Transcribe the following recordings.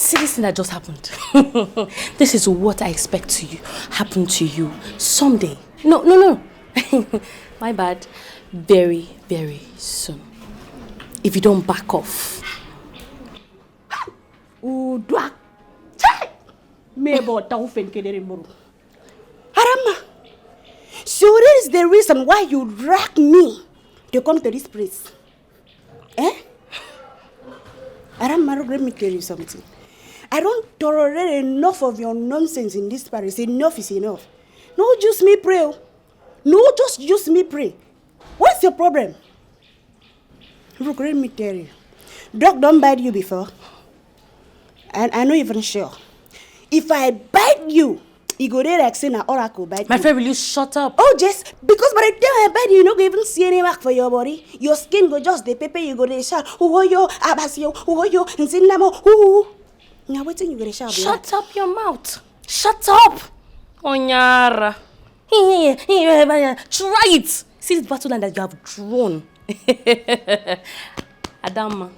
See this thing that just happened? This is what I expect to happen to you someday. No. My bad. Very, very soon. If you don't back off. Arama, so that is the reason why you drag me to come to this place. Eh? Arama, let me tell you something. I don't tolerate enough of your nonsense in this parish. Enough is enough. No, just me pray. No, just use me pray. What's your problem? Look, let me tell you. Dog don't bite you before. And I'm not even sure. If I bite you, you go there like saying an oracle bite My friend, will you shut up? Oh, just because by the time I bite you, you don't even see any mark for your body. Your skin go just the pepper, you go there shout, oh yo, abasio, oh yo, and zinamo, oh. Now waiting you go there shout. Shut up your mouth. Shut up. Onyara. Try it. See this battle line that you have drawn. Adama,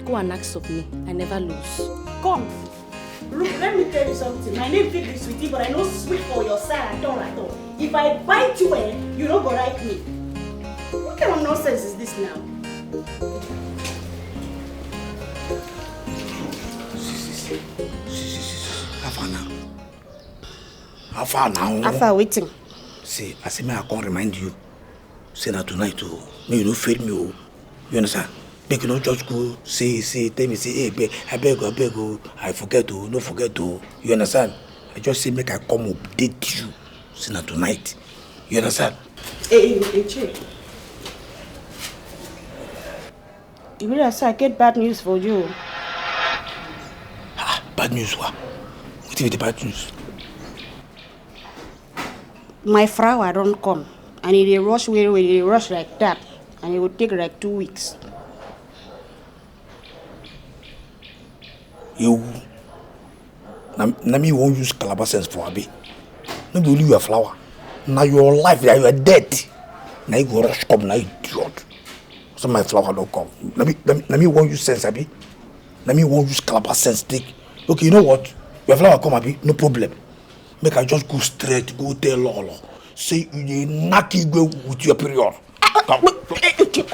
go and ask of me. I never lose. Come. Look, let me tell you something. My name is Sweetie, but I know sweet for your side at all. If I bite you, you don't go like me. What kind of nonsense is this now? How far now? How far waiting? See, I say, I can't remind you. Say that tonight, me, you don't fail me. You understand? Make you not just go, tell me, say, hey, I beg, I forget, no forget, you understand? I just say, make I come update you. Say that tonight. You understand? Hey, Che. You really say I get bad news for you. Bad news, what? What is the bad news? My flower don't come. And if they rush like that, and it would take like 2 weeks. You, na me won't use calabash sense for Abi. No be only your flower. Now your life, you are dead. Now you go rush come, now you idiot. So my flower don't come. Na me won't use sense, Abi. Na me won't use calabash sense take. Okay, you know what? Your flower come, Abi, no problem. Make I just go straight, go tell Lolo. Say you dey knock you go with your period.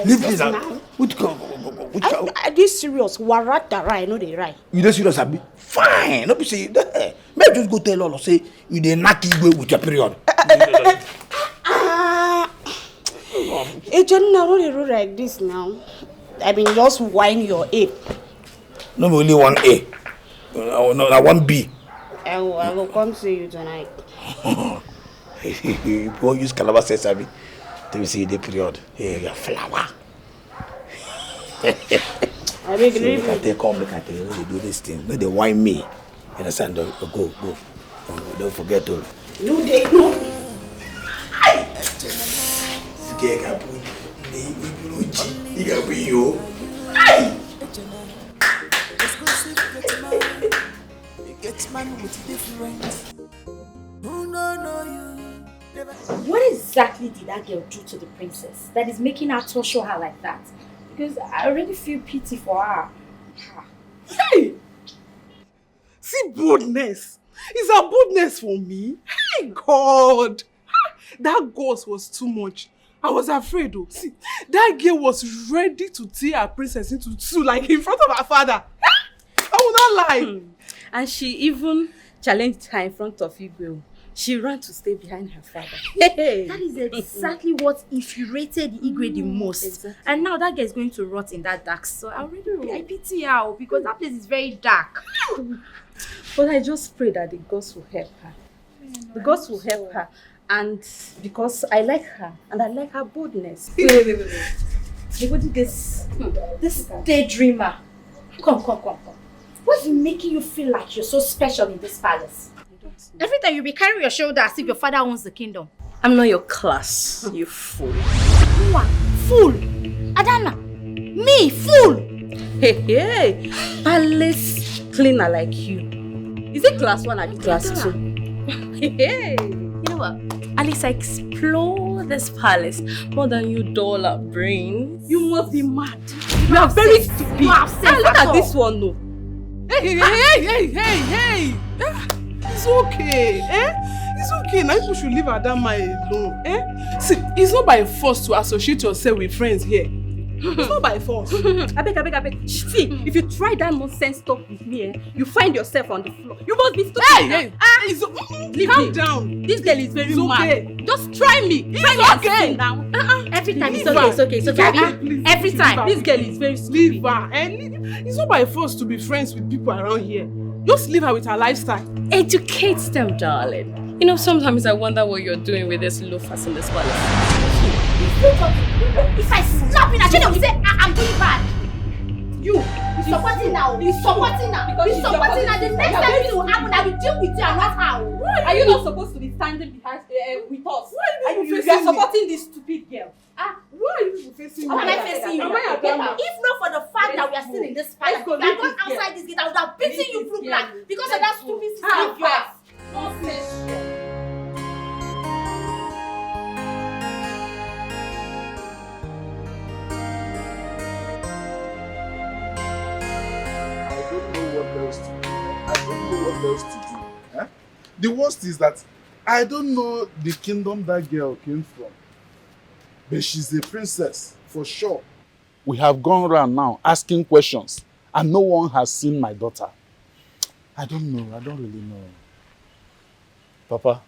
Leave this out. Are this serious? Warata right, no they right. You dey serious, Abi? Fine. No be say make just go tell Lolo say you dey knock you go with your period. It's not really rude like this now. I mean, just whine your ape. No be only one A. No, one B. I will come see you tonight. You won't use calabash sense, Abi. Let me see the period. Hey, your flower. I beg you. Look at they come, look at they do this thing. No, they whine me. You understand? Go. Don't forget to. No, they no. What exactly did that girl do to the princess that is making her torture her like that? Because I already feel pity for her. Hey! See boldness. Is that boldness for me? Hey God! That ghost was too much. I was afraid though. See, that girl was ready to tear her princess into two like in front of her father. I will not lie. And she even challenged her in front of Igwe. She ran to stay behind her father. Hey. That is exactly what infuriated Igwe the most. Exactly. And now that girl is going to rot in that dark. So I pity her because that place is very dark. But I just pray that the gods will help her. The gods will help her. And because I like her and I like her boldness. Wait. Look at this daydreamer. Come. What's making you feel like you're so special in this palace? Every time you be carrying your shoulder as if your father owns the kingdom. I'm not your class, you fool. What? Fool? Adana? Me? Fool? Hey. Palace cleaner like you. Is it class 1 or class 2? Hey. You know what? At least I explore this palace more than you dollar brains. You must be mad. You are very stupid. You are upset. Look at this one, no. Hey. It's okay, eh? It's okay. Now you should leave Adama alone, eh? See, it's not by force to associate yourself with friends here. It's not by force. I beg. See, if you try that nonsense talk with me, you find yourself on the floor. You must be stupid. Hey! Calm down. This girl is very okay. mad. Just try me. Try me okay. now. Every time Leave it's okay. Please, Every time. This girl is very stupid. Leave her. It's not by force to be friends with people around here. Just leave her with her lifestyle. Educate them, darling. You know, sometimes I wonder what you're doing with this loafers in this palace. If I slap you, I will say I'm doing bad. You supporting now. Because the next time it will happen, I will deal with you and not how. Are you not supposed to be standing behind with us? You are supporting this stupid girl. Why are you people facing me? Am I facing you? If not for the fact that we are still in this palace, if I gone outside this gate, I would have beaten you through black because of that stupid sister of yours. I don't know what else to do. Eh? The worst is that I don't know the kingdom that girl came from. But she's a princess, for sure. We have gone around now asking questions, and no one has seen my daughter. I don't really know. Papa,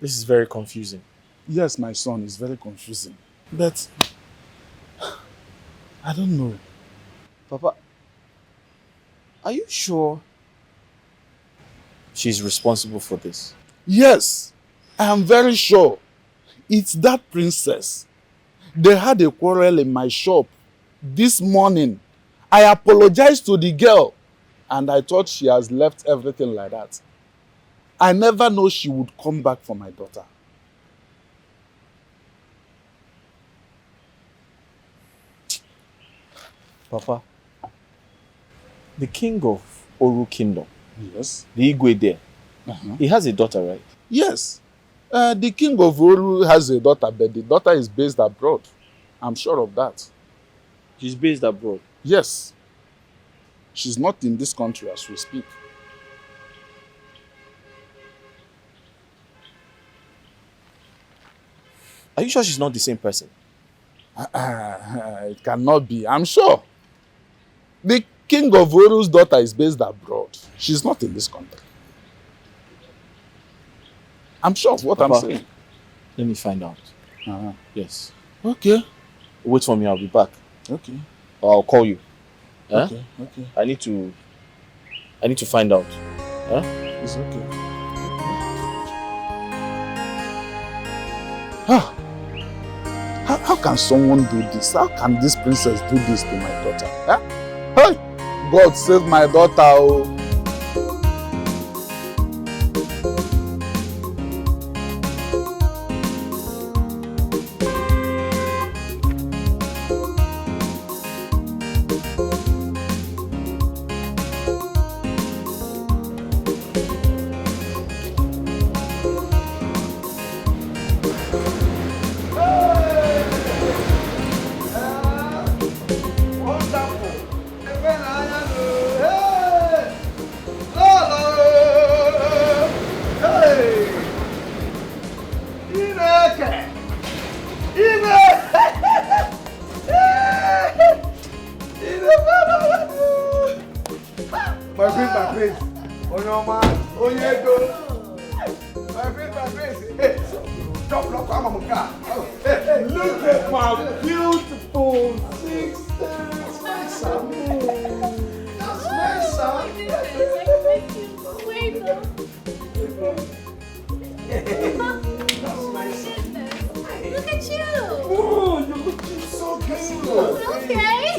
this is very confusing. Yes, my son, it's very confusing. But I don't know. Papa, are you sure she's responsible for this? Yes, I am very sure. It's that princess. They had a quarrel in my shop this morning. I apologized to the girl and I thought she has left everything like that. I never know she would come back for my daughter. Papa, the king of Oru Kingdom, yes, the Igwe there, he has a daughter, right? Yes. The king of Oru has a daughter, but the daughter is based abroad. I'm sure of that. She's based abroad? Yes. She's not in this country as we speak. Are you sure she's not the same person? It cannot be, I'm sure. The king of Oru's daughter is based abroad. She's not in this country. I'm sure of what Papa, I'm saying. Let me find out. Yes. Okay. Wait for me, I'll be back. Okay. Or I'll call you. Okay. I need to find out. It's okay. How can someone do this? How can this princess do this to my daughter? Hey! God save my daughter, oh! Look at my beautiful sister. That's my son. That's my son. Look at you. Oh, you look so good. Okay.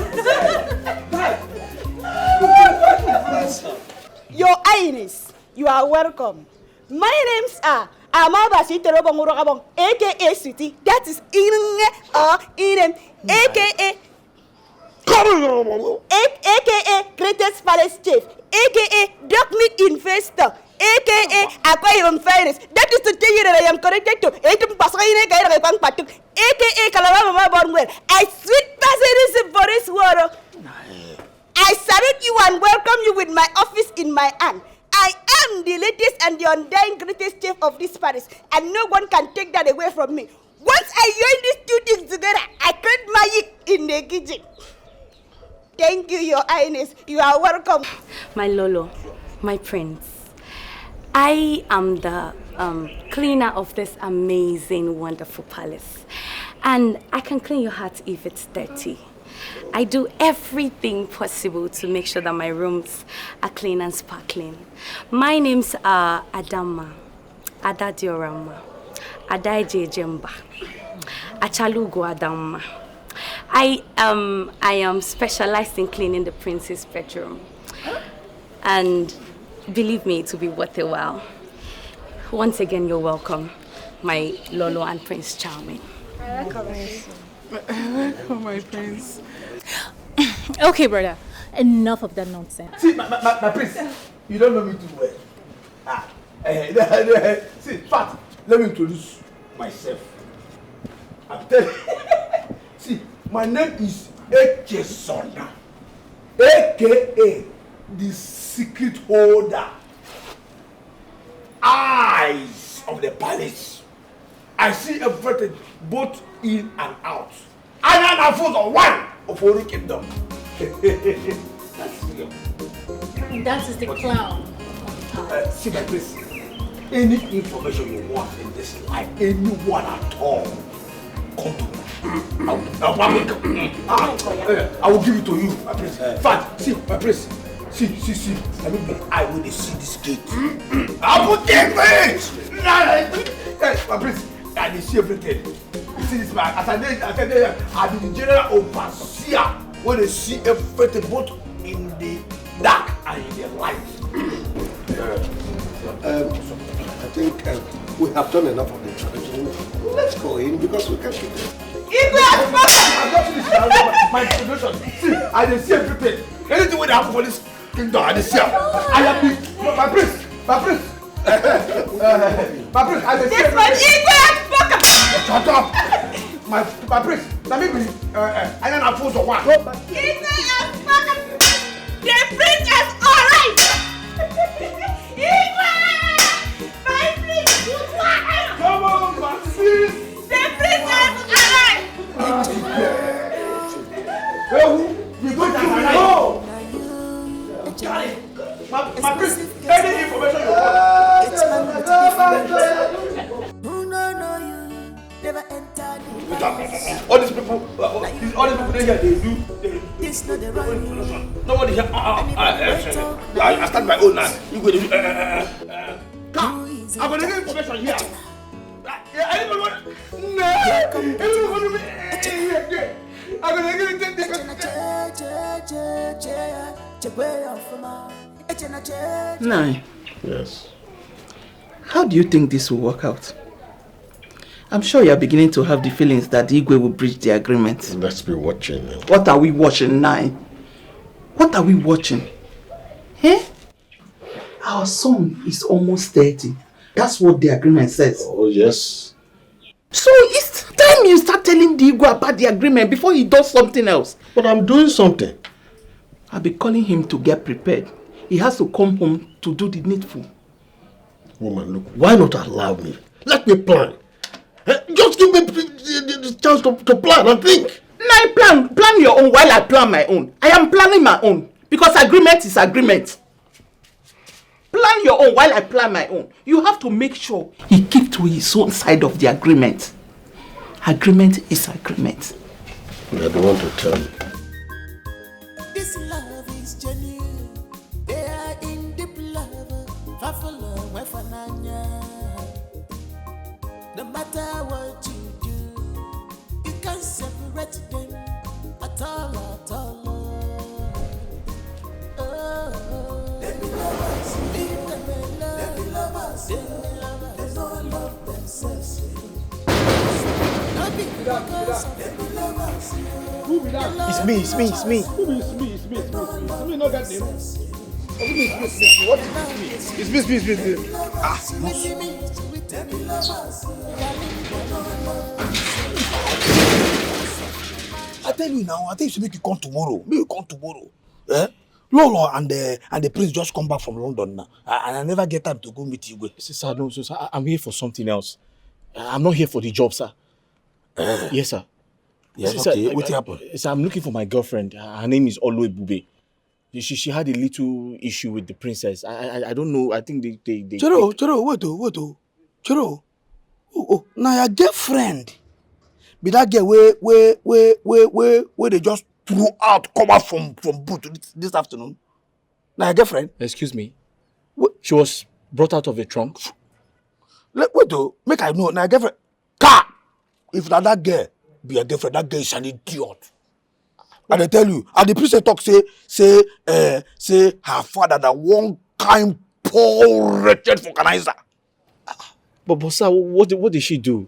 Your Highness, you are welcome. My names are Amabasi Terobong, aka City, that is Inem, aka Greatest Palace Chief, aka Duck Meat Investor, aka Aquarium Finance. That is to tell you that I am connected to aka Kalabama Bornwell. I sweet person for this water. I salute you and welcome you with my office in my hand. I am the latest and the undying greatest chief of this palace, and no one can take that away from me. Once I join these two things together, I create magic in the kitchen. Thank you, Your Highness. You are welcome. My Lolo, my prince. I am the cleaner of this amazing, wonderful palace. And I can clean your heart if it's dirty. I do everything possible to make sure that my rooms are clean and sparkling. My names are Adama, Adadiorama, Adaije Jemba, Achalugo Adama. I am specialized in cleaning the prince's bedroom. And believe me, it will be worth a while. Once again, you're welcome, my Lolo and Prince Charming. I like my prince. Okay, brother. Enough of that nonsense. See, my prince, you don't know me too well. See, Fat, let me introduce myself. I'm telling you. See, my name is Eche Sona, aka the secret holder. Eyes of the palace. I see everything both in and out. I am full of one of Oro Kingdom. That's real. That is the clown. See my place. Any information you want in this life, anyone at all, come to me. I will give it to you, my prince. Fat, see, my prince. See. I mean, I will see this gate. I will take it. My prince, I will see everything. You see this man, as I be the general overseer when they see everything both in the dark and in the light. I think we have done enough of the introduction. Let's go in because we can't keep it. My introduction. See, I will see everything. Anything when they happen for this kingdom, I will see. I am the, my prince. My prince, I will see everything. Shut up! My prince, let me be. I don't have force or what? The prince is alright! My prince! Come on, my sis! The prince is alright! We go to my prince, any information you want. All these people here, they do. Nobody here. I start my own now. You go to come. I'm going to get information here. Anyone want? No. Anyone want to be? I'm going to get it. Nine. Yes. How do you think this will work out? I'm sure you're beginning to have the feelings that the Igwe will breach the agreement. Let's be watching. What are we watching, Nine? What are we watching? Eh? Our son is almost 30. That's what the agreement says. Oh, yes. So it's time you start telling the Igwe about the agreement before he does something else. But I'm doing something. I'll be calling him to get prepared. He has to come home to do the needful. Woman, look, why not allow me? Let me plan. Just give me the chance to plan and think. Now plan your own while I plan my own. I am planning my own because agreement is agreement. Plan your own while I plan my own. You have to make sure he keeps to his own side of the agreement. Agreement is agreement. I don't want to tell you. This love is genuine. They are in deep love. No matter what you do, you can't separate them at all, at all. Let me lovers, leave them alone. Let me lovers, they don't love themselves. It's me. Who is me? Not that name. What is me? It's me. Ah, no. I tell you now, I think you should make you come tomorrow. Make you come tomorrow. Eh? Lolo and the prince just come back from London now. And I never get time to go meet Igwe. Sir, no, sir, I'm here for something else. I'm not here for the job, sir. Yes, sir. Yes, Sir, okay. What happened? Sir, I'm looking for my girlfriend. Her name is Olu Ebube. She had a little issue with the princess. I don't know. I think they Choro, wait. Choro. Oh, now your girlfriend. Be that girl where they just threw out, come out from boot this afternoon. Now your girlfriend. Excuse me. She was brought out of the trunk. Wait, make I know. Now your girlfriend. Car. If not that girl be a girlfriend, that girl is an idiot. And I tell you, and the princess talk say her father that one kind poor wretched vulcanizer. But sir, what did she do?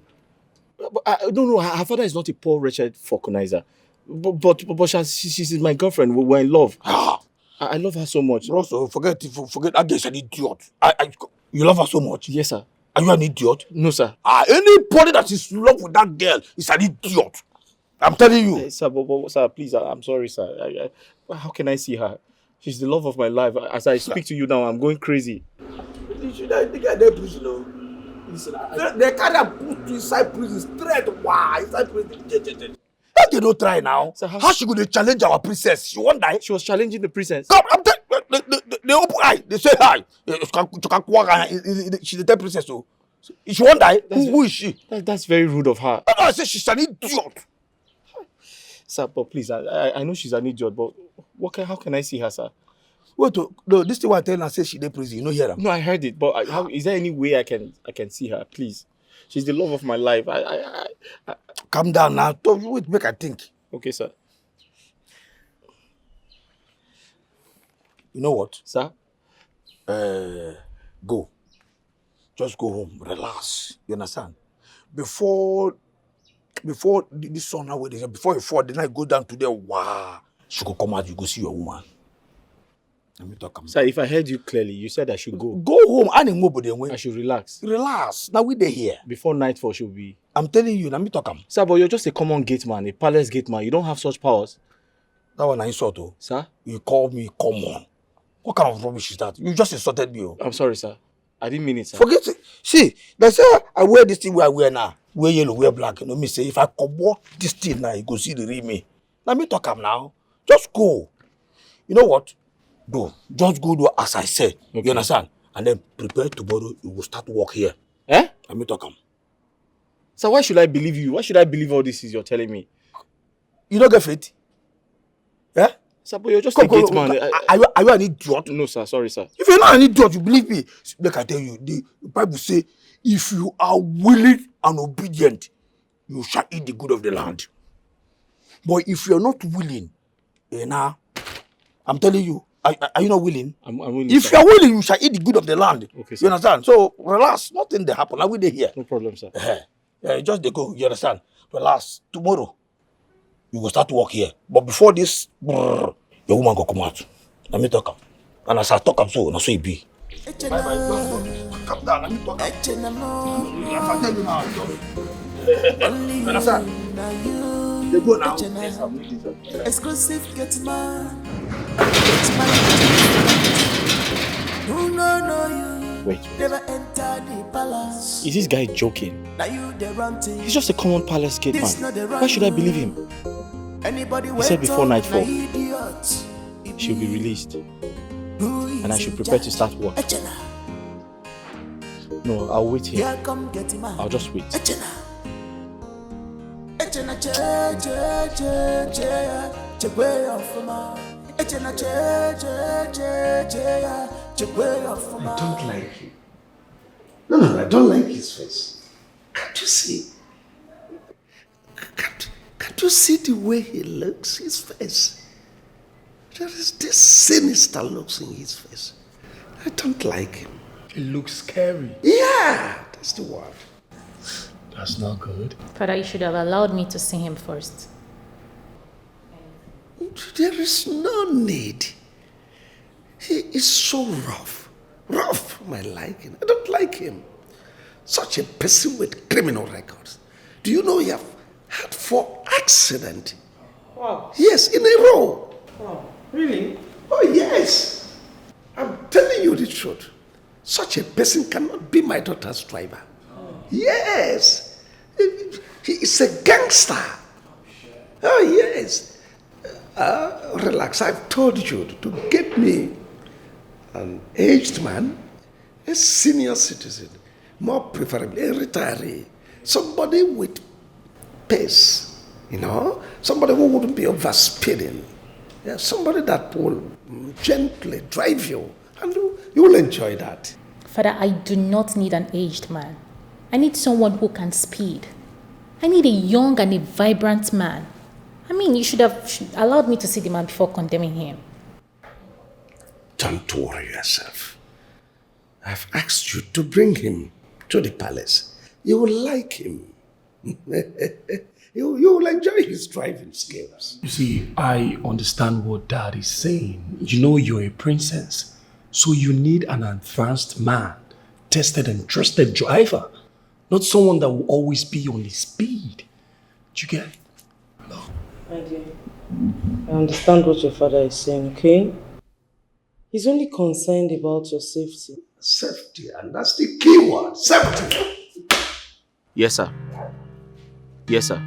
I don't know. Her father is not a poor wretched vulcanizer. But she's my girlfriend. We're in love. I love her so much. Also, forget that girl is an idiot. You love her so much? Yes, sir. Are you an idiot? No, sir. Anybody that is in love with that girl is an idiot. I'm telling you. Sir, but sir, please, I'm sorry, sir. How can I see her? She's the love of my life. As I speak to you now, I'm going crazy. The guy there, please, you know. Listen, they can't put you inside prison straight. Why? Inside prison. How they don't try now? Sir, how she going to challenge our princess? She won't die. She was challenging the princess. Come, I'm they open eye. They say hi. She's the 10th princess, so she won't die. Who is she? That's very rude of her. I say she's an idiot. Sir, but please, I know she's an idiot, but how can I see her, sir? Wait, no, this thing I tell her, say she dey prison. You know hear her? No, I heard it, but how is there any way I can see her? Please, she's the love of my life. I Calm down now. Wait, make I think. Okay, sir. You know what, sir? Go. Just go home. Relax. You understand? Before this sun now, before you fall, the night go down to there. Wow, she go come out. You go see your woman. Let me talk. Sir, if I heard you clearly, you said I should go. Go home. I should relax. Relax. Now we dey here. Before nightfall she'll be. I'm telling you. Let me talk. Sir, but you're just a common gate man, a palace gate man. You don't have such powers. That one I insult you. Sir? You call me common. What kind of rubbish is that? You just insulted me. I'm sorry, sir. I didn't mean it, sir. Forget it. See, they say I wear this thing where I wear now. Wear yellow, wear black. You know me say if I cover this thing now, you go see the real me. Let me talk now. Just go. You know what? Do. Just go do as I said. Okay. You understand? And then prepare tomorrow. You will start work here. Eh? Let me talk. So why should I believe you? Why should I believe all this is you're telling me? You don't get fit? Yeah? Sir, but you're just a gate man. Are you an idiot? No, sir. Sorry, sir. If you're not an idiot, you believe me. Like I tell you, the Bible say, if you are willing and obedient, you shall eat the good of the land. But if you're not willing, I'm telling you, are you not willing? I'm willing. If you're willing, you shall eat the good of the land. Okay, sir. You understand? So relax. Nothing they happen. Now we dey here. No problem, sir. Just they go. You understand? Relax. Tomorrow, you will start work here. But before this, your woman go come out. Let me talk. And as I talk, so it be. Bye. Come down. Let me talk. I tell you now. You understand? They go now. Exclusive get man. Wait. Never enter the palace. Is this guy joking? Now you the run thing. He's just a common palace gate man. Why should I believe him? He said before nightfall, she'll be released. And I should prepare to start work. No, I'll wait here. I'll just wait. I don't like him. No, I don't like his face. Can't you see? Can't you see the way he looks, his face? There is this sinister looks in his face. I don't like him. He looks scary. Yeah, that's the word. That's not good. Father, you should have allowed me to see him first. There is no need. He is so rough. Rough, my liking. I don't like him. Such a person with criminal records. Do you know he have had 4 accidents? Wow. Yes, in a row. Wow. Really? Oh, yes. I'm telling you the truth. Such a person cannot be my daughter's driver. Yes. He is a gangster. Oh, yes. Relax. I've told you to get me an aged man, a senior citizen, more preferably a retiree, somebody with pace, somebody who wouldn't be overspeeding, somebody that will gently drive you, and you will enjoy that. Father, I do not need an aged man. I need someone who can speed. I need a young and a vibrant man. I mean, you should have allowed me to see the man before condemning him. Don't worry yourself. I've asked you to bring him to the palace. You will like him. You will enjoy his driving skills. You see, I understand what Dad is saying. You're a princess, so you need an advanced man, tested and trusted driver, not someone that will always be on his speed. Do you get it? No. My dear, I understand what your father is saying, okay? He's only concerned about your safety. Safety, and that's the key word, safety. Yes, sir. Yes, sir.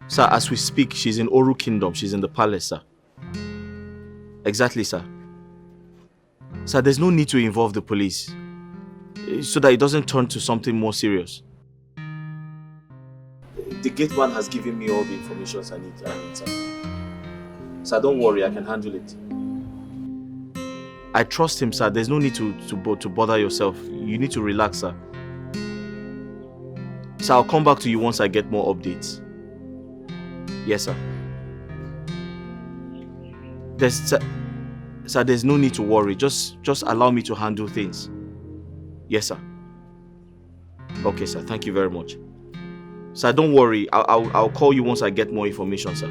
Sir, as we speak, she's in Oru Kingdom. She's in the palace, sir. Exactly, sir. Sir, there's no need to involve the police so that it doesn't turn to something more serious. The gate man has given me all the information I need, sir. Sir, don't worry, I can handle it. I trust him, sir. There's no need to bother yourself. You need to relax, sir. Sir, I'll come back to you once I get more updates. Yes, sir. Sir, there's no need to worry. Just allow me to handle things. Yes, sir. Okay, sir. Thank you very much. Sir, don't worry. I'll call you once I get more information, sir.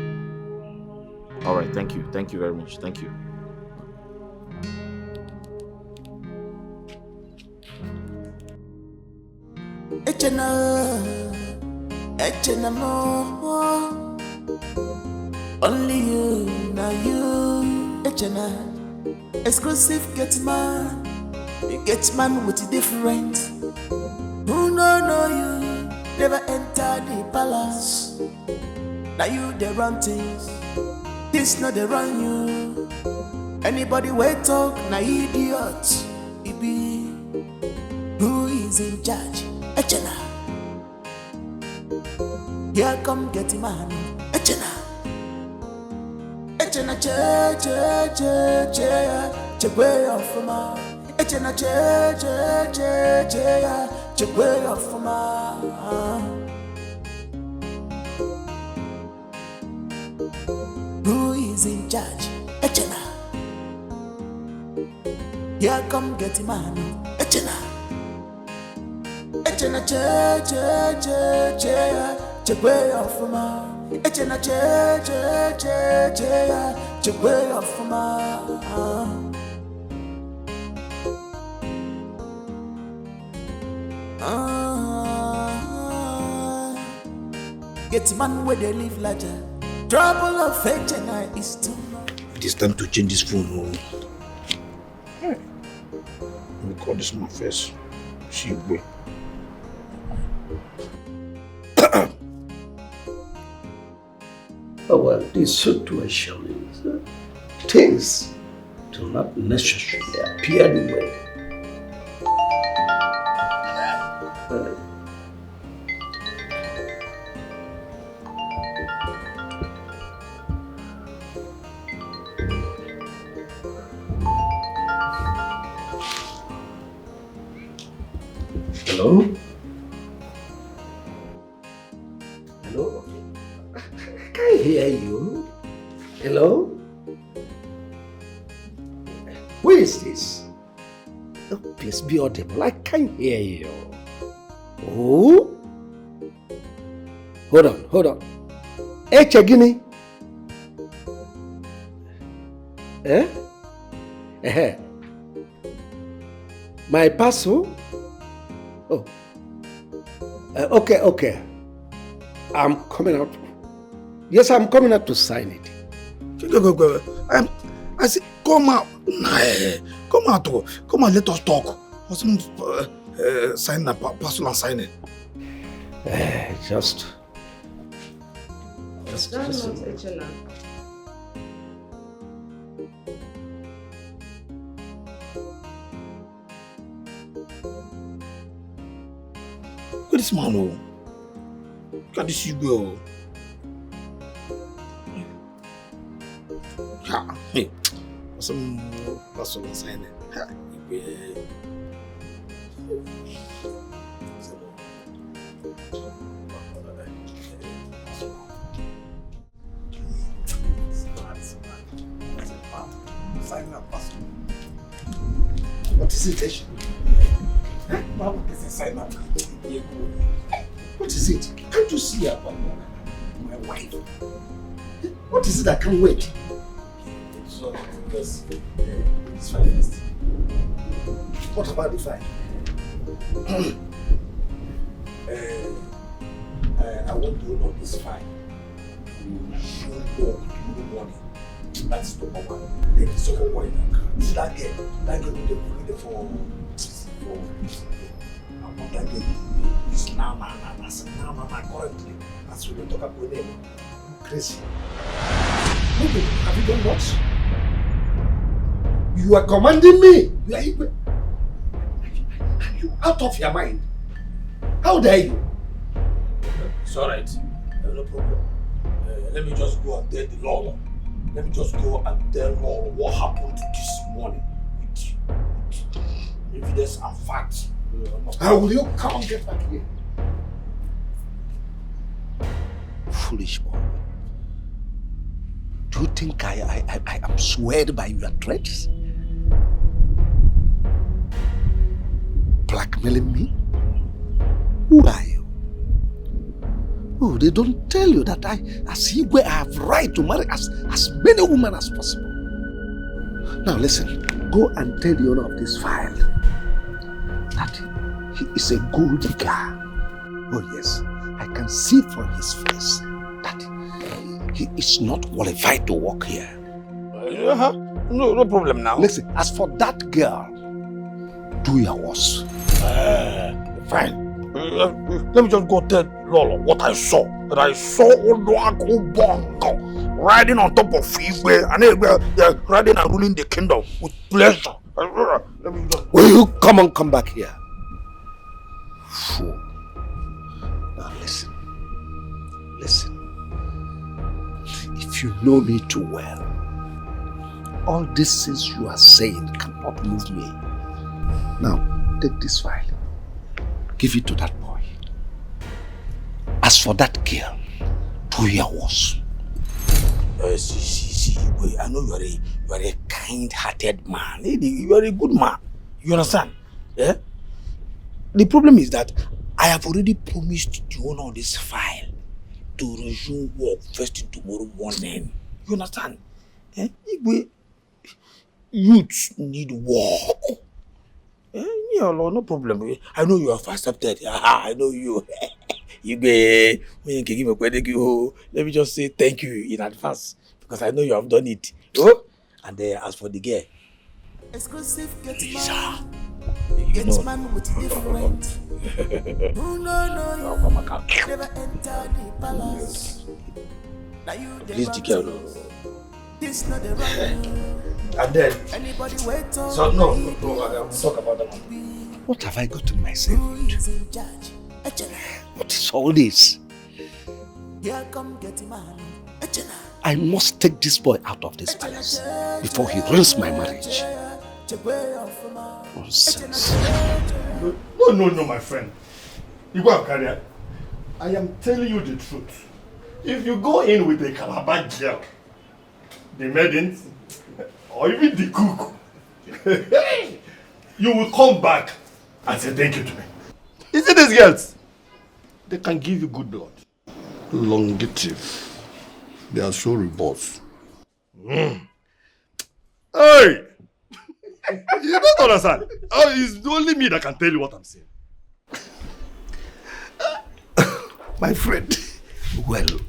All right. Thank you. Thank you very much. Thank you. Echena more. Only you, now you. Echena, exclusive get man. You get man with different. Who know you? Never enter the palace. Now you they run things. This not they run you. Anybody wait talk, na idiot. It be who is in charge? Echena. Here come get man. Echena. Echena che way off ma. Echena che way off ma. Who is in charge? Echena. Here come get man. Echena. Echena che way off ma. Echena che way off ma. Get man where they live like that. Trouble of Echena is too much. It is time to change this phone. Let me call this man first. See where. Oh, well, this situation is things do not necessarily appear the way. Hello? Hello? I can't hear you. Hello? Who is this? Oh, please be audible. I can't hear you. Oh? Hold on. Hey, Chagini. Eh? My parcel? Oh. Okay. I'm coming out. Yes, I'm coming out to sign it. Go. I said, come out. Nah, come out. Come on, let us talk. Or some sign a personal signing. Just. That's not Echena. Look at this man, oh. Look at this girl. Ha, hey. Some personal signing. Ha, What is it, Esh? What is it? Can't you see about my wife? What is it I can't wait? It's fine first. What about the fine? I want to know this fine. You know tomorrow morning. That's number one. Then the second one, see that girl with the for I want that girl to be this Nama currently. As we don't talk about name. Crazy. Maybe, have you done what? You are commanding me. Are you out of your mind? How dare you? It's alright. No problem. Let me just go and tell the Lord. Let me just go and tell Lord what happened this morning with evidence and facts. How will you come and get back here? Foolish boy. Do you think I am swayed by your threats? Blackmailing me? Who are you? Oh, they don't tell you that as Igwe, I have right to marry as many women as possible. Now listen, go and tell the owner of this file that he is a gold digger. Oh yes, I can see from his face that he is not qualified to work here. No problem now. Listen, as for that girl, do your worst. Fine. Let me just go tell Lolo what I saw. That I saw Odoako Bongo riding on top of Igwe and riding and ruling the kingdom with pleasure. Let me just... Will you come back here? Fool. Now listen. If you know me too well, all these things you are saying cannot move me. Now, take this file. Give it to that boy. As for that girl, do your worst. See, I know you are a kind-hearted man. You are a good man. You understand? Yeah? The problem is that I have already promised the owner of this file to resume work first thing tomorrow morning. You understand? Eh? Youths need work. Yeah, no problem. I know you are fast accepted. I know you. Let me just say thank you in advance because I know you have done it. Oh, and as for the girl, exclusive please, get man with different. No, never enter the palace. Now you please the girl. This not the right. And then, anybody wait on so no, I'll talk about that one. What have I gotten myself into? What is all this? Here come get man. I must take this boy out of this palace before he ruins my marriage. Nonsense. No, my friend. You go and carry. I am telling you the truth. If you go in with a Calabar girl, the maiden, or even the cook, you will come back and say thank you to me. You see these girls? They can give you good blood. Longative. They are so robust. Hey! You don't understand. Oh, it's only me that can tell you what I'm saying. My friend, well,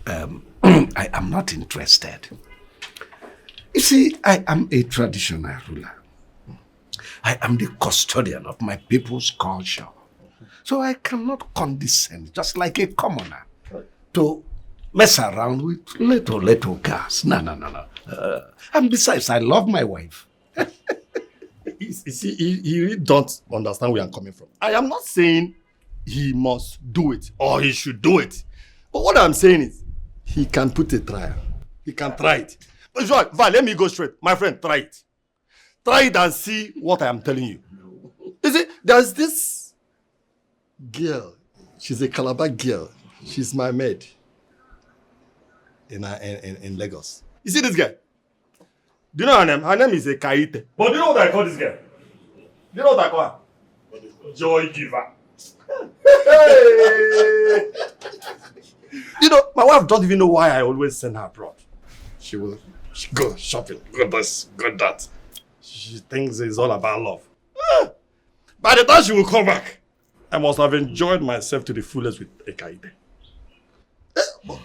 I am not interested. You see, I am a traditional ruler. I am the custodian of my people's culture. So I cannot condescend, just like a commoner, to mess around with little girls. No. And besides, I love my wife. You see, he really don't understand where I'm coming from. I am not saying he must do it or he should do it. But what I'm saying is, he can put a trial. He can try it. But Val, let me go straight. My friend, try it. Try it and see what I am telling you. You see, there's this girl. She's a Calabar girl. She's my maid in Lagos. You see this girl? Do you know her name? Her name is Kaite. But do you know what I call this girl? Do you know what I call her? Joy giver. Hey! You know, my wife don't even know why I always send her abroad. She go shopping, go this, go that. She thinks it's all about love. By the time she will come back, I must have enjoyed myself to the fullest with Ekaide. But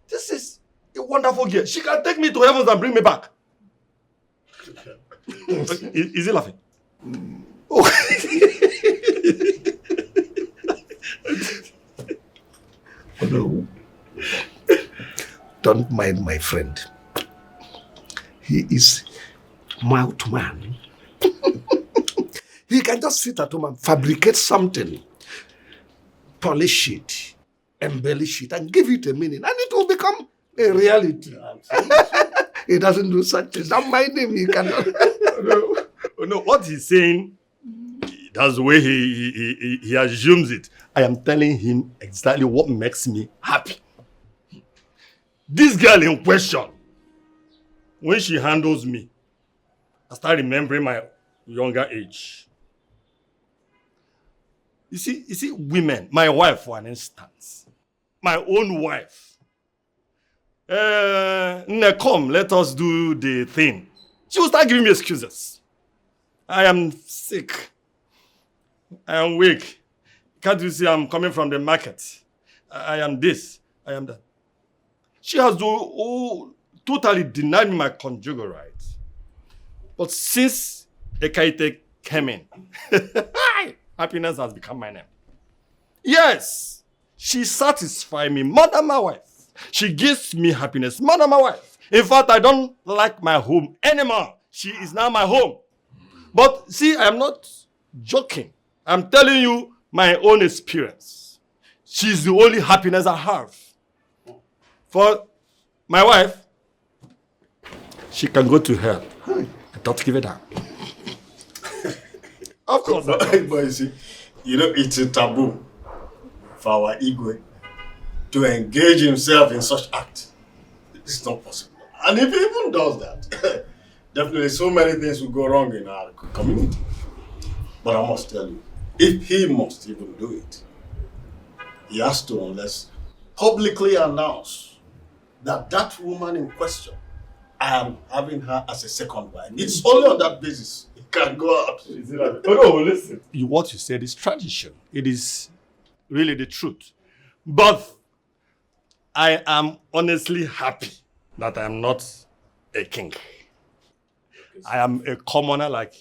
this is a wonderful girl. She can take me to heavens and bring me back. Is he laughing? Oh. No. Don't mind my friend. He is mouth man. He can just sit at home and fabricate something, polish it, embellish it, and give it a meaning, and it will become a reality. He doesn't do such things. Don't mind him. He cannot. No, what he's saying, that's the way he assumes it. I am telling him exactly what makes me happy. This girl in question, when she handles me, I start remembering my younger age. You see, women, my wife, for an instance, my own wife. Come, let us do the thing. She will start giving me excuses. I am sick. I am weak. Can't you see I'm coming from the market? I am this. I am that. She has totally denied me my conjugal rights. But since Ekaite came in, happiness has become my name. Yes, she satisfies me more than my wife. She gives me happiness more than my wife. In fact, I don't like my home anymore. She is now my home. But see, I am not joking. I'm telling you my own experience. She's the only happiness I have. For my wife, she can go to hell. I don't give it up. Of course. But you see, it's a taboo for our Igwe to engage himself in such act. It's not possible. And if he even does that, definitely so many things will go wrong in our community. But I must tell you, if he must even do it, he has to unless publicly announce that that woman in question, I am having her as a second wife. It's only on that basis it can go out. Oh no, listen. What you said is tradition. It is really the truth. But I am honestly happy that I am not a king. I am a commoner, like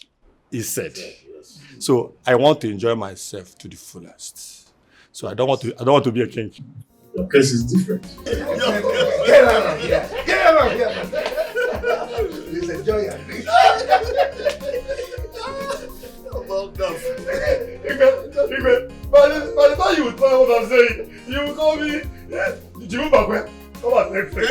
he said. So I want to enjoy myself to the fullest. So I don't want to be a king. Your case is different. Get out of here! Get out of here! Please enjoy your drink. Well done. By the time you try what I'm saying, you will call me Jimmy Bakwe. Come on, next thing.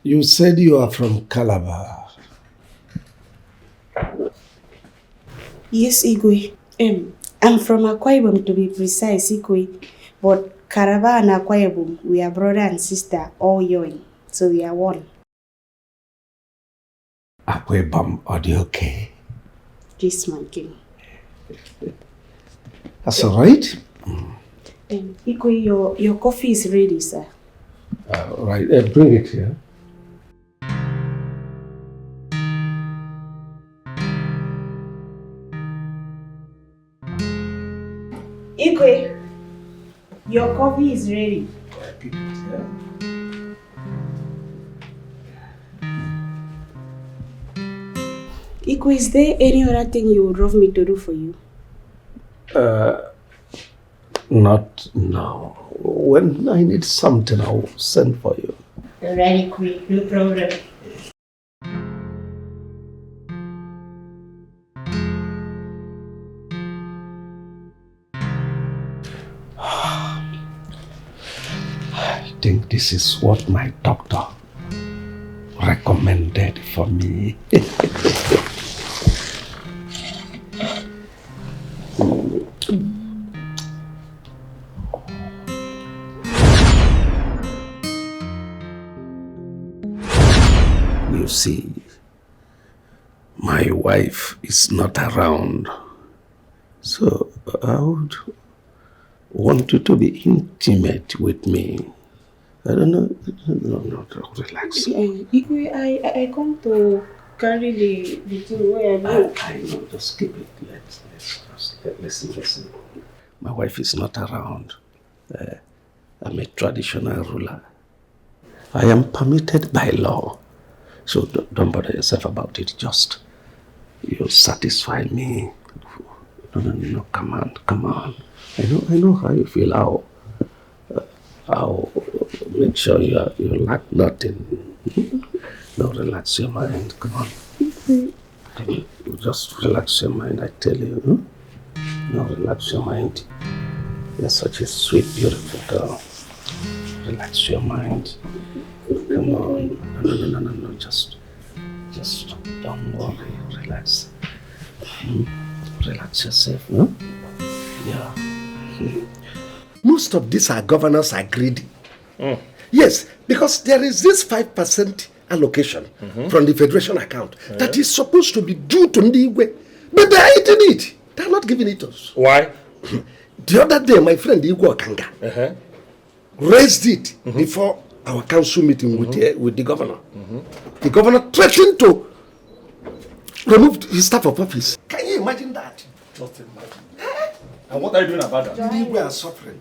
You said you are from Calabar. Yes, Igwe. I'm from Akwa Ibom, to be precise, Igwe. But Karaba and Akwa Ibom, we are brother and sister, all young. So we are one. Akwa Ibom, are you okay? Yes, my king. That's all right. Igwe, your coffee is ready, sir. Right, bring it here. Igwe, your coffee is ready. Igwe, is there any other thing you would love me to do for you? Not now. When I need something, I'll send for you. Alright, Igwe, no problem. I think this is what my doctor recommended for me. You see, my wife is not around, so I would want you to be intimate with me. I don't know. No, relax. Igwe, I come to carry the thing where I go. I know, just keep it. Listen. My wife is not around. I'm a traditional ruler. I am permitted by law. So don't bother yourself about it. Just, you satisfy me. No, come on. I know how you feel. I'll make sure you lack nothing. No, relax your mind. Come on. Just relax your mind, I tell you. No, relax your mind. You're such a sweet, beautiful girl. Relax your mind. Come on. No. Just don't worry. Relax. Relax yourself. Huh? Yeah. Most of these our governors are greedy. Yes, because there is this 5% allocation from the federation account that is supposed to be due to Ndigwe. But they are eating it. They are not giving it to us. Why? The other day, my friend Igwe Kanga raised it before our council meeting with the governor. The governor threatened to remove his staff of office. Can you imagine that? Just imagine. And what are you doing about that? We are suffering.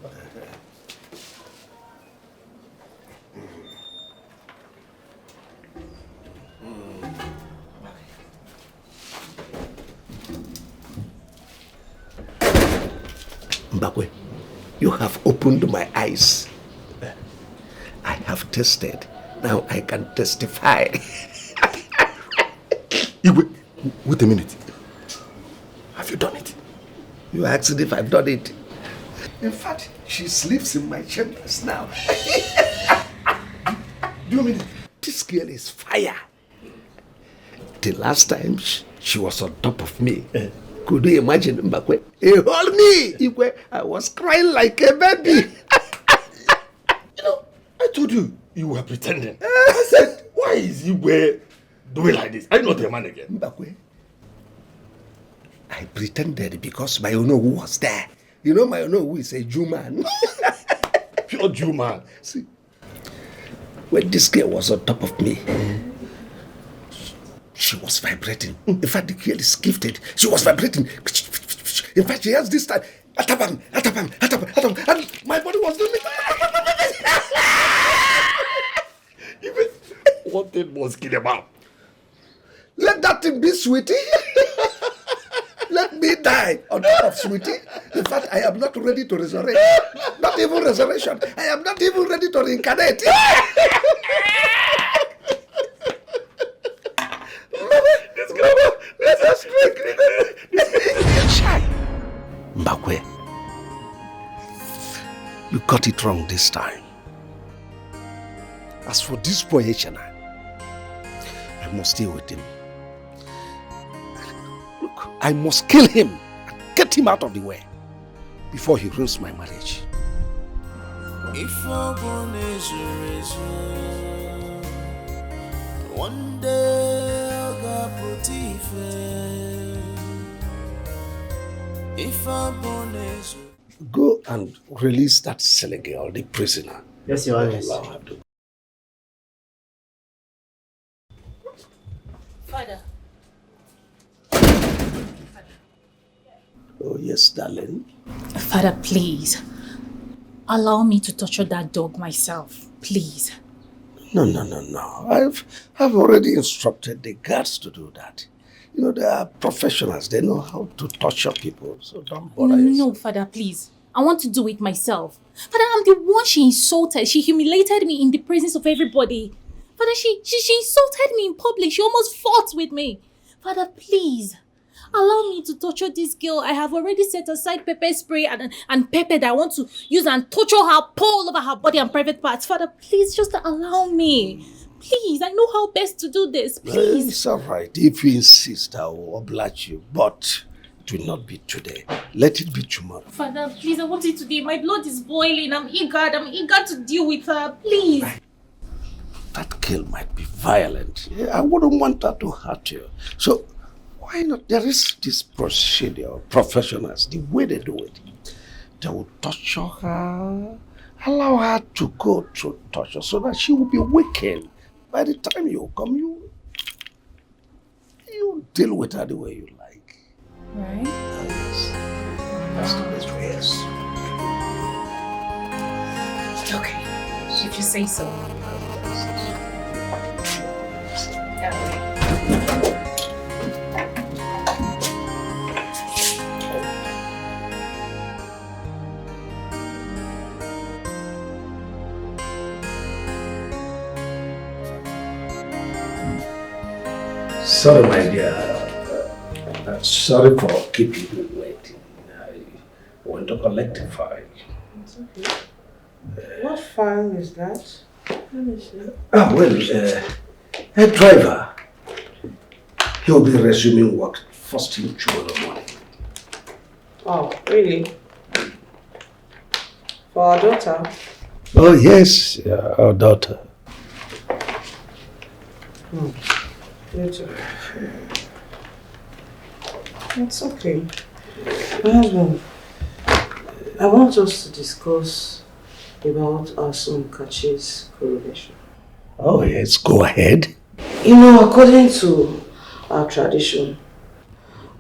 Mbakwe, you have opened my eyes. I have tested. Now I can testify. Wait a minute. Have you done it? You asked if I've done it. In fact, she sleeps in my chambers now. Do you mean it? This girl is fire. The last time she was on top of me. Could you imagine, Mbakwe? He held me. I was crying like a baby. I told you were pretending. I said, why is Igwe doing like this? I'm not a man again. Mbakwe, I pretended because my Onowu was there. You know my Onowu is a Jew man. Pure Jew man. See, when this girl was on top of me, she was vibrating. In fact, the girl is gifted. She was vibrating. In fact, she has this time. Atapam. And my body was doing it. Even what thing was killing about? Let that thing be, sweetie. Let me die on top of sweetie. In fact, I am not ready to resurrect. Not even resurrection. I am not even ready to reincarnate. This girl, let us drink. Mbakwe, you got it wrong this time. As for this boy Echena, I must stay with him. Look, I must kill him and get him out of the way before he ruins my marriage. If I born one day I'll get put if I born Go and release that silly girl, the prisoner. Yes, Your Highness. Allow her to. Father. Oh, yes, darling. Father, please. Allow me to torture that dog myself. Please. No. I've already instructed the guards to do that. You know, they are professionals. They know how to torture people. So don't bother yourself. No, Father, please. I want to do it myself. Father, I'm the one she insulted. She humiliated me in the presence of everybody. Father, she insulted me in public. She almost fought with me. Father, please. Allow me to torture this girl. I have already set aside pepper spray and pepper that I want to use and torture her, pour all over her body and private parts. Father, please just allow me. Please, I know how best to do this. Please. It's all right. If you insist, I will oblige you. But it will not be today. Let it be tomorrow. Father, please, I want it today. My blood is boiling. I'm eager to deal with her. Please. That girl might be violent. I wouldn't want her to hurt you. So, why not? There is this procedure, professionals, the way they do it. They will torture her, allow her to go through torture so that she will be weakened. By the time you come, you deal with her the way you like. Right? Yes. That's the best way, yes. Okay, if you say so. Sorry, my dear. Sorry for keeping you waiting. I want to collect the file. It's okay. What file is that? Let me see. A driver. He'll be resuming work first thing tomorrow morning. Oh, really? For our daughter? Oh, yes, our daughter. It's okay. My husband, I want us to discuss about our son Kachi's coronation. Oh, yes, go ahead. You know, according to our tradition,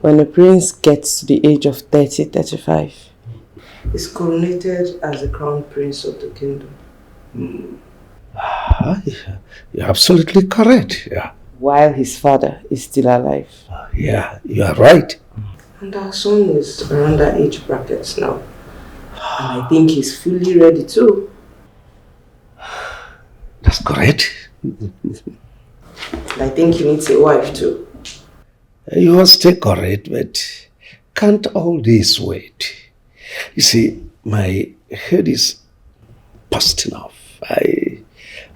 when a prince gets to the age of 35, he's coronated as the crown prince of the kingdom. You're absolutely correct, yeah. While his father is still alive. Yeah, you are right. And our son is around that age bracket now. And I think he's fully ready too. That's correct. I think he needs a wife too. You are still correct, but can't all this wait? You see, my head is busting off. I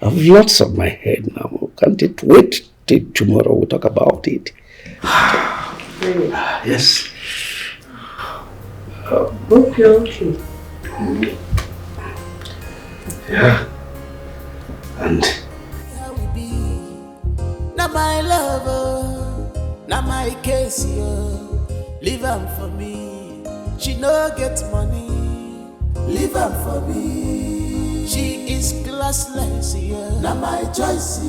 have lots on my head now. Can't it wait till tomorrow we talk about it? Really? Yes. Hope you're okay. Yeah. And now my lover, now my case, leave am for me. She no get money, leave am for me. She is classless, now my choice,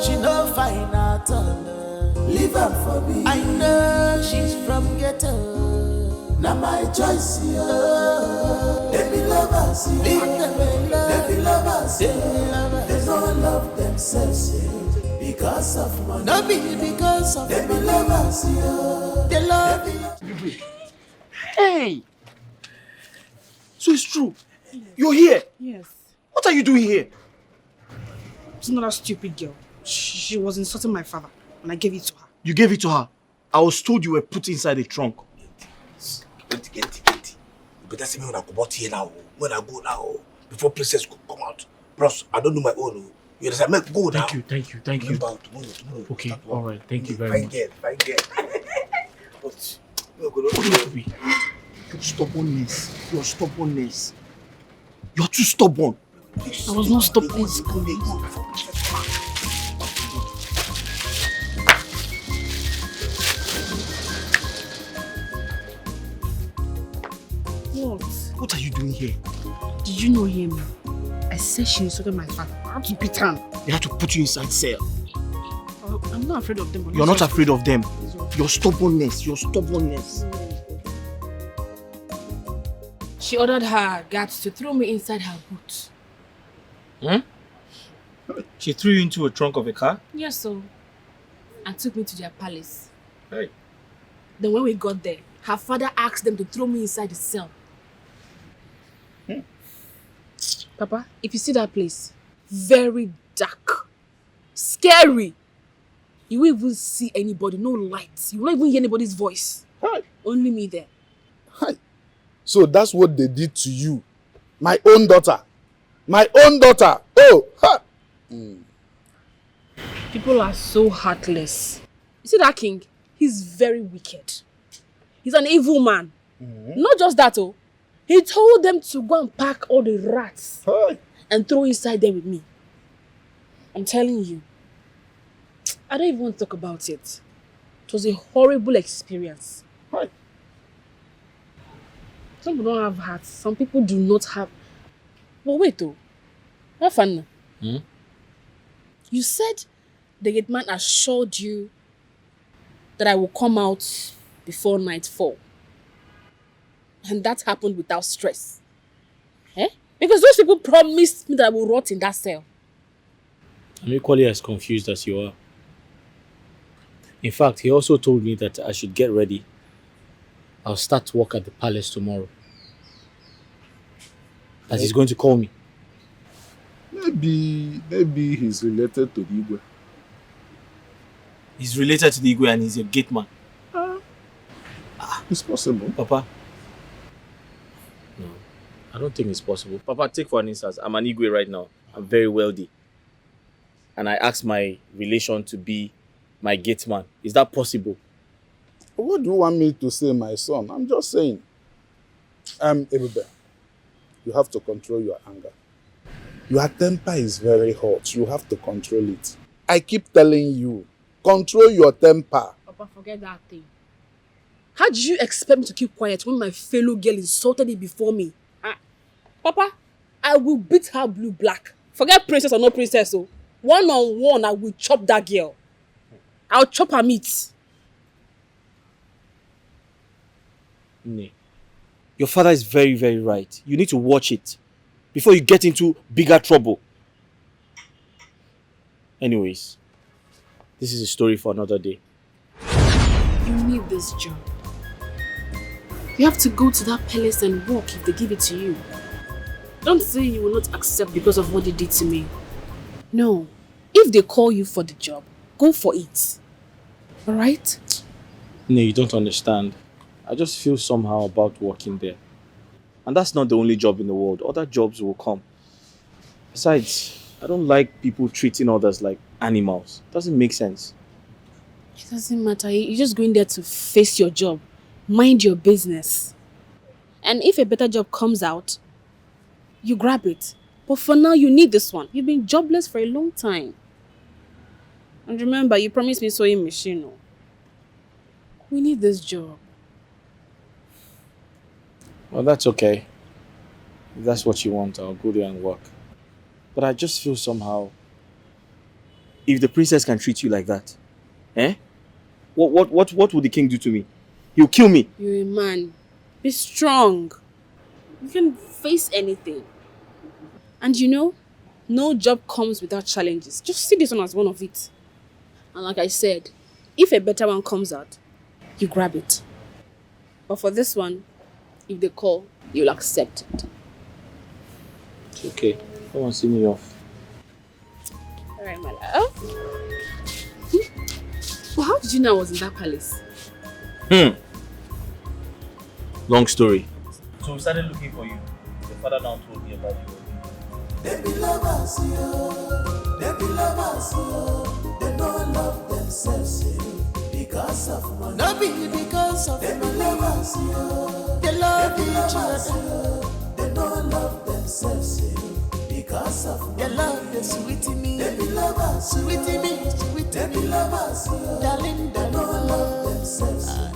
she no fine at all, leave am for me. I know she's from ghetto, now my choice, let me love us, let me love us, they don't love themselves because of money. No be because of let me love us, they love me. Hey! So it's true. You're here. Yes. What are you doing here? It's not a stupid girl. She was insulting my father and I gave it to her. You gave it to her. I was told you were put inside the trunk. Get it. You better see me when I go out here now. When I go now, before princess could come out. Bros, I don't do my own. You understand? Make go now. Thank you. Tomorrow. Okay, alright. Thank you very much. Fine girl. What? Your stubbornness. Your stubbornness. You're too stubborn. I was not stubborn. What? What are you doing here? Did you not hear me? I said she insulted my father. I had to beat her. They had to put you inside cell. I'm not afraid of them. But You're not afraid of them. Your stubbornness. Your stubbornness. She ordered her guards to throw me inside her boot. She threw you into a trunk of a car? Yes, so. And took me to their palace. Hey. Then when we got there, her father asked them to throw me inside the cell. Papa, if you see that place, very dark, scary. You won't even see anybody, no lights. You won't even hear anybody's voice. Hi. Only me there. Hi. So that's what they did to you. My own daughter. My own daughter. Oh, ha. People are so heartless. You see that king? He's very wicked. He's an evil man. Not just that, oh. He told them to go and pack all the rats and throw inside there with me. I'm telling you. I don't even want to talk about it. It was a horrible experience. Some people don't have hearts. Some people do not have. But wait though. Have fun now. You said the gate man assured you that I will come out before nightfall. And that happened without stress. Eh? Because those people promised me that I will rot in that cell. I'm equally as confused as you are. In fact, he also told me that I should get ready. I'll start work at the palace tomorrow. That he's going to call me. Maybe he's related to the Igwe. He's related to the Igwe and he's a gate man. It's possible. Papa. No, I don't think it's possible. Papa, take for an instance, I'm an Igwe right now. I'm very wealthy. And I asked my relation to be my gate man. Is that possible? What do you want me to say, my son? I'm just saying. Ebube, you have to control your anger. Your temper is very hot. You have to control it. I keep telling you, control your temper. Papa, forget that thing. How did you expect me to keep quiet when my fellow girl insulted it before me? Papa, I will beat her blue black. Forget princess or no princess. Oh. One-on-one, I will chop that girl. I'll chop her meat. Nee. Your father is very, very right. You need to watch it before you get into bigger trouble. Anyways, this is a story for another day. You need this job. You have to go to that palace and work if they give it to you. Don't say you will not accept because of what they did to me. No. If they call you for the job, go for it. Alright? No, you don't understand. I just feel somehow about working there. And that's not the only job in the world. Other jobs will come. Besides, I don't like people treating others like animals. It doesn't make sense. It doesn't matter. You're just going there to face your job. Mind your business. And if a better job comes out, you grab it. But for now, you need this one. You've been jobless for a long time. And remember, you promised me sewing machine. No? We need this job. Well, that's okay. If that's what you want, I'll go there and work. But I just feel somehow, if the princess can treat you like that, what would the king do to me? He'll kill me. You're a man. Be strong. You can face anything. And you know, no job comes without challenges. Just see this one as one of it. And like I said, if a better one comes out, you grab it. But for this one, if they call, you'll accept it. It's okay. Come on, see me off. Alright, my love. Well, how did you know I was in that palace? Long story. So we started looking for you. Your father now told me about you. They be lovers, yo. They be lovers, yo. They don't love themselves, yo. Because because of money. No be because of them lovers, they love each other. They don't love themselves, because of money. They love the sweet me, they be lovers, sweet me, sweet they be lovers, darling, they don't love themselves.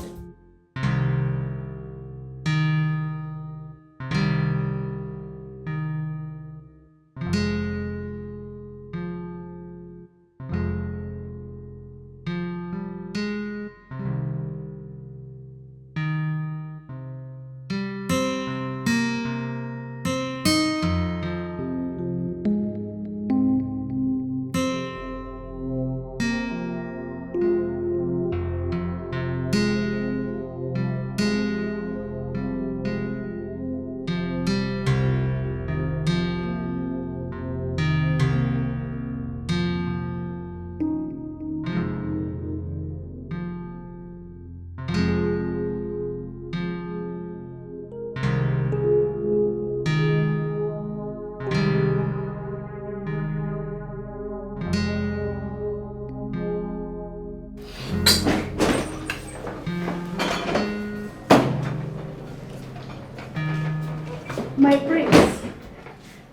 My prince,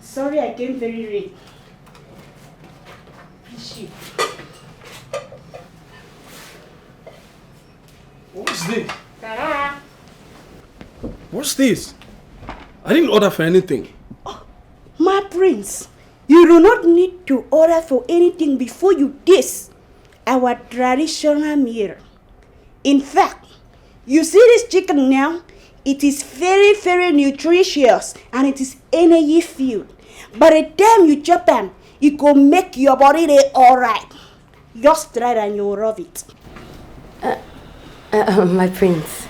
sorry I came very late. What's this? Ta-da! What's this? I didn't order for anything. My prince, you do not need to order for anything before you taste our traditional meal. In fact, you see this chicken now? It is very, very nutritious and it is energy filled. By the time you chop them, it will make your body day alright. Just try it and you'll love it. My prince,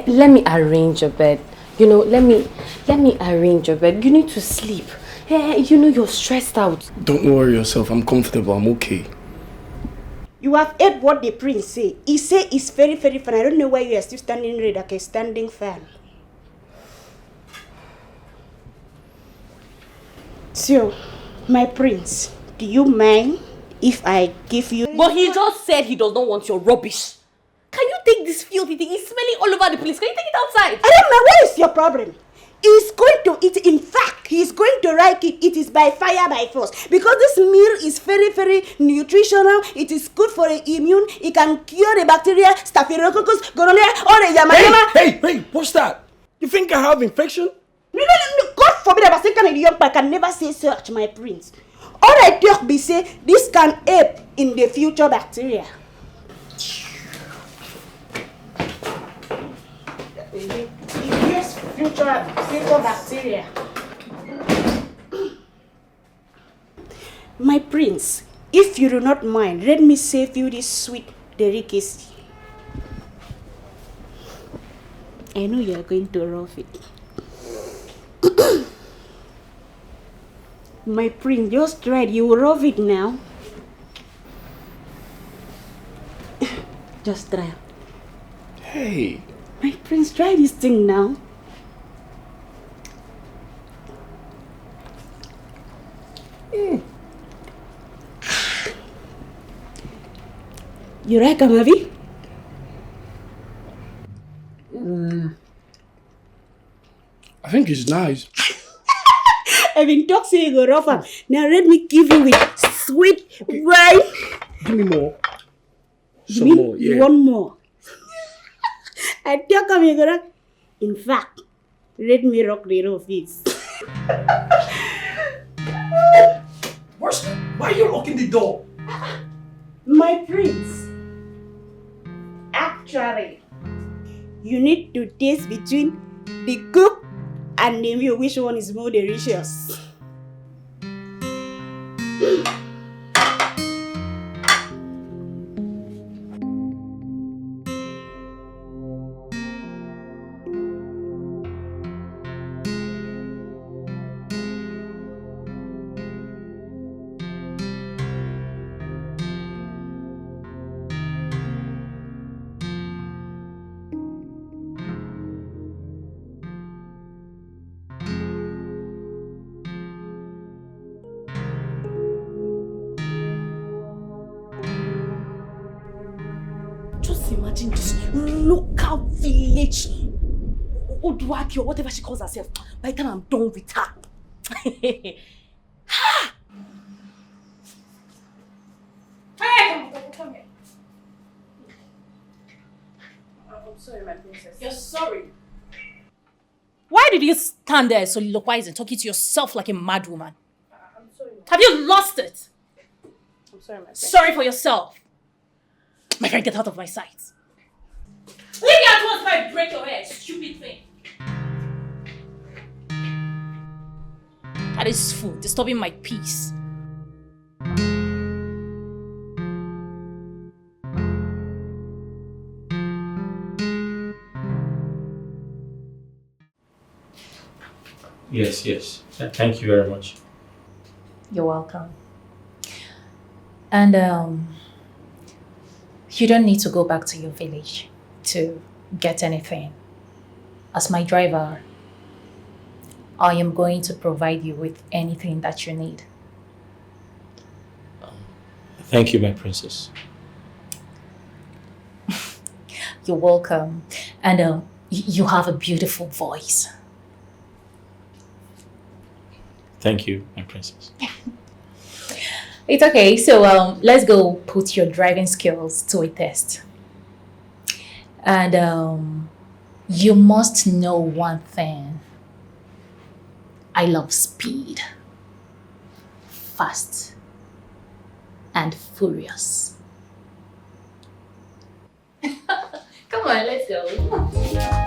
let me arrange your bed. You know, let me arrange your bed. You need to sleep. You know you're stressed out. Don't worry yourself. I'm comfortable. I'm okay. You have heard what the prince say. He say it's very, very fun. I don't know why you are still standing red like a standing fan. So, my prince, do you mind if I give you... But he just said he does not want your rubbish. Can you take this filthy thing? It's smelling all over the place. Can you take it outside? I don't know. What is your problem? He's going to eat. In fact, he's going to like it. It is by fire, by force. Because this meal is very, very nutritional. It is good for the immune. It can cure the bacteria, staphylococcus, gonorrhea, all the yama. Hey, what's that? You think I have infection? No. God forbid I was saying young, but I can never say such, my prince. All I talk be say, this can help in the future bacteria. Yes, future bacteria. My prince, if you do not mind, let me save you this sweet delicacy. I know you are going to love it. My prince, just try it. You will love it now. Just try. Hey. My prince, try this thing now. You like Amavi? I think it's nice. I've been talking you go rough. Now let me give you with sweet wine. Give me more. Some more, yeah. You want more? I talk of you go rough. In fact, let me rock the office. Why are you locking the door? My prince, actually, you need to taste between the cook and the meal which one is more delicious. imagine this local village Oduaki or whatever she calls herself. By the time I'm done with her. Hey, come here. I'm sorry, my princess. You're sorry. Why did you stand there soliloquizing, talking to yourself like a mad woman? I'm sorry. Have you lost it? I'm sorry, my friend. Sorry for yourself. My friend, get out of my sight. Leave me at once if I break your head, stupid thing. That is food, disturbing my peace. Yes. Thank you very much. You're welcome. And you don't need to go back to your village to get anything. As my driver, I am going to provide you with anything that you need. Thank you, my princess. You're welcome. And you have a beautiful voice. Thank you, my princess. It's okay. So let's go put your driving skills to a test. And you must know one thing. I love speed. Fast. And furious. Come on, let's go.